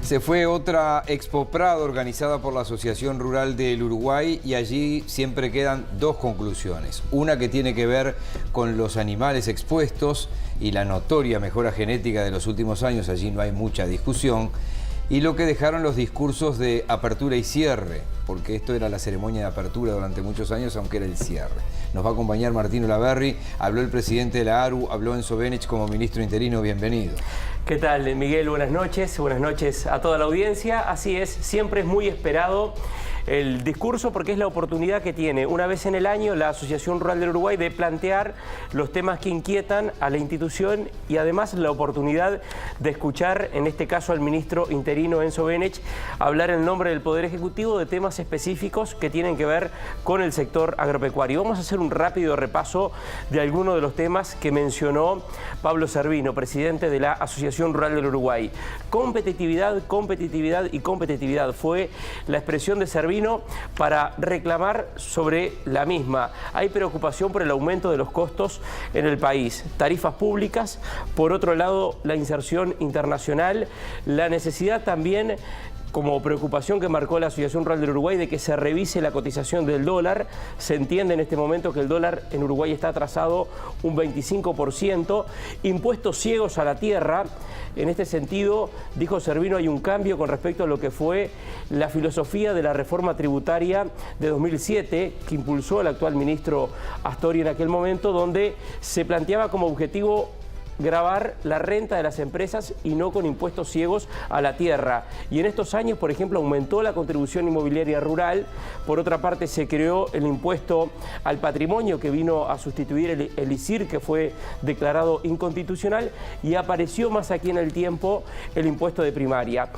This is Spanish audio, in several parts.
Se fue otra Expo Prado organizada por la Asociación Rural del Uruguay y allí siempre quedan dos conclusiones. Una que tiene que ver con los animales expuestos y la notoria mejora genética de los últimos años, allí no hay mucha discusión. Y lo que dejaron los discursos de apertura y cierre, porque esto era la ceremonia de apertura durante muchos años, aunque era el cierre. Nos va a acompañar Martín Olaverri, habló el presidente de la ARU, habló Enzo Benech como ministro interino, bienvenido. ¿Qué tal, Miguel? Buenas noches a toda la audiencia. Así es, siempre es muy esperado el discurso porque es la oportunidad que tiene una vez en el año la Asociación Rural del Uruguay de plantear los temas que inquietan a la institución y además la oportunidad de escuchar, en este caso al ministro interino Enzo Benech, hablar en nombre del Poder Ejecutivo de temas específicos que tienen que ver con el sector agropecuario. Vamos a hacer un rápido repaso de algunos de los temas que mencionó Pablo Servino, presidente de la Asociación Rural del Uruguay. Competitividad, competitividad y competitividad fue la expresión de Servino para reclamar sobre la misma. Hay preocupación por el aumento de los costos en el país, tarifas públicas, por otro lado la inserción internacional, la necesidad también como preocupación que marcó la Asociación Rural del Uruguay de que se revise la cotización del dólar. Se entiende en este momento que el dólar en Uruguay está atrasado un 25%. Impuestos ciegos a la tierra. En este sentido, dijo Servino, hay un cambio con respecto a lo que fue la filosofía de la reforma tributaria de 2007 que impulsó el actual ministro Astori en aquel momento, donde se planteaba como objetivo gravar la renta de las empresas y no con impuestos ciegos a la tierra. Y en estos años, por ejemplo, aumentó la contribución inmobiliaria rural. Por otra parte, se creó el impuesto al patrimonio que vino a sustituir el ISIR, que fue declarado inconstitucional, y apareció más aquí en el tiempo el impuesto de primaria.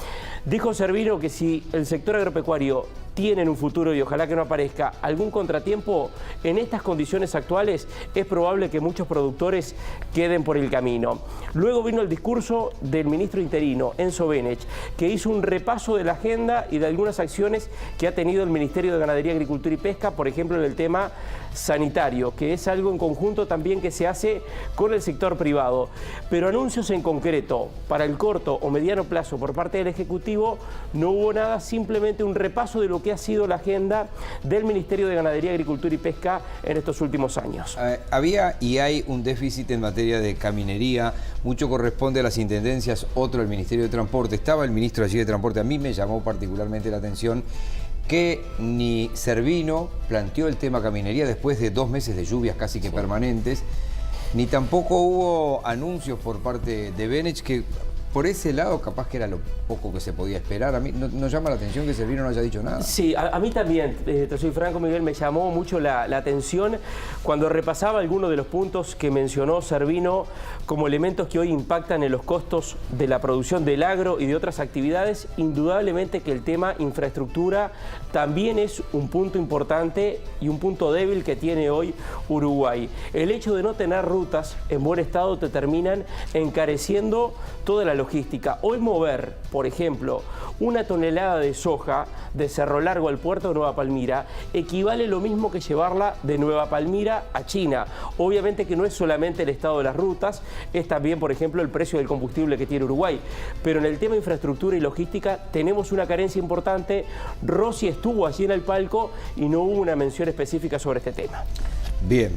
Dijo Servino que si el sector agropecuario tiene en un futuro, y ojalá que no aparezca, algún contratiempo en estas condiciones actuales, es probable que muchos productores queden por el camino. Luego vino el discurso del ministro interino, Enzo Benech, que hizo un repaso de la agenda y de algunas acciones que ha tenido el Ministerio de Ganadería, Agricultura y Pesca, por ejemplo, en el tema sanitario, que es algo en conjunto también que se hace con el sector privado. Pero anuncios en concreto, para el corto o mediano plazo por parte del Ejecutivo, no hubo nada, simplemente un repaso de lo que ha sido la agenda del Ministerio de Ganadería, Agricultura y Pesca en estos últimos años. Había y hay un déficit en materia de caminería, mucho corresponde a las intendencias, otro al Ministerio de Transporte. Estaba el ministro allí de Transporte, a mí me llamó particularmente la atención que ni Servino planteó el tema caminería después de 2 meses de lluvias casi que permanentes, ni tampoco hubo anuncios por parte de Benech, que por ese lado capaz que era lo poco que se podía esperar. A mí no llama la atención que Servino no haya dicho nada. Sí, a mí también, te soy franco, Miguel, me llamó mucho la atención cuando repasaba algunos de los puntos que mencionó Servino como elementos que hoy impactan en los costos de la producción del agro y de otras actividades. Indudablemente que el tema infraestructura también es un punto importante y un punto débil que tiene hoy Uruguay. El hecho de no tener rutas en buen estado te terminan encareciendo toda la logística. Hoy mover, por ejemplo, 1 tonelada de soja de Cerro Largo al puerto de Nueva Palmira equivale lo mismo que llevarla de Nueva Palmira a China. Obviamente que no es solamente el estado de las rutas, es también, por ejemplo, el precio del combustible que tiene Uruguay. Pero en el tema de infraestructura y logística tenemos una carencia importante. Rossi estuvo allí en el palco y no hubo una mención específica sobre este tema. Bien,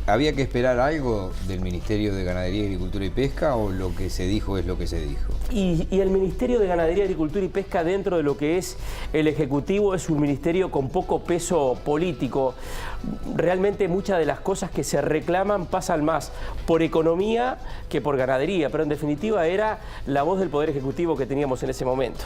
¿había que esperar algo del Ministerio de Ganadería, Agricultura y Pesca o lo que se dijo es lo que se dijo? Y el Ministerio de Ganadería, Agricultura y Pesca dentro de lo que es el Ejecutivo es un ministerio con poco peso político. Realmente muchas de las cosas que se reclaman pasan más por economía que por ganadería, pero en definitiva era la voz del Poder Ejecutivo que teníamos en ese momento.